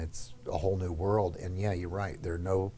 It's a whole new world, and yeah, you're right. There are no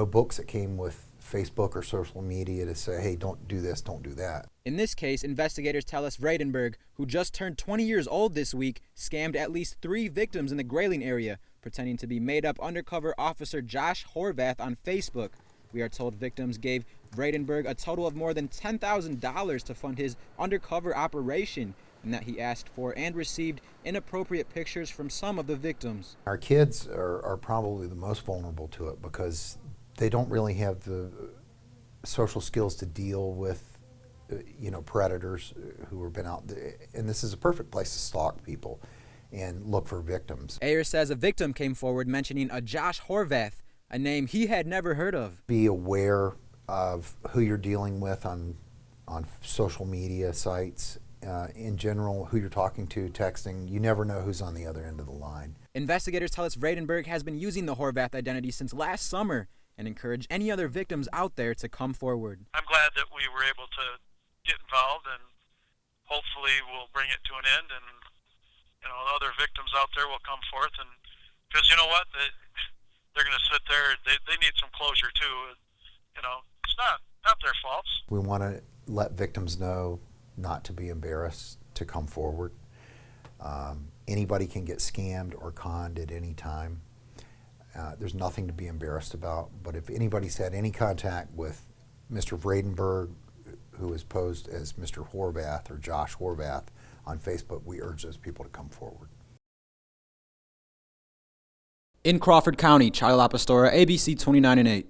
books that came with Facebook or social media to say, hey, don't do this, don't do that. In this case, investigators tell us Vredenberg, who just turned 20 years old this week, scammed at least 3 victims in the Grayling area, pretending to be made-up undercover officer Josh Horvath on Facebook. We are told victims gave Vredenberg a total of more than $10,000 to fund his undercover operation, and that he asked for and received inappropriate pictures from some of the victims. Our kids are probably the most vulnerable to it because they don't really have the social skills to deal with predators who have been out there. And this is a perfect place to stalk people and look for victims. Ayer says a victim came forward mentioning a Josh Horvath, a name he had never heard of. Be aware of who you're dealing with on social media sites. In general, who you're talking to, texting. You never know who's on the other end of the line. Investigators tell us Vredenberg has been using the Horvath identity since last summer and encourage any other victims out there to come forward. I'm glad that we were able to get involved, and hopefully we'll bring it to an end, and other victims out there will come forth, and because you know what, they're going to sit there. They need some closure too. It's not their faults. We want to let victims know not to be embarrassed to come forward. Anybody can get scammed or conned at any time. There's nothing to be embarrassed about, but if anybody's had any contact with Mr. Vredenberg, who is posed as Mr. Horvath or Josh Horvath on Facebook, we urge those people to come forward. In Crawford County, Charlie Lapastora, ABC 29 and 8.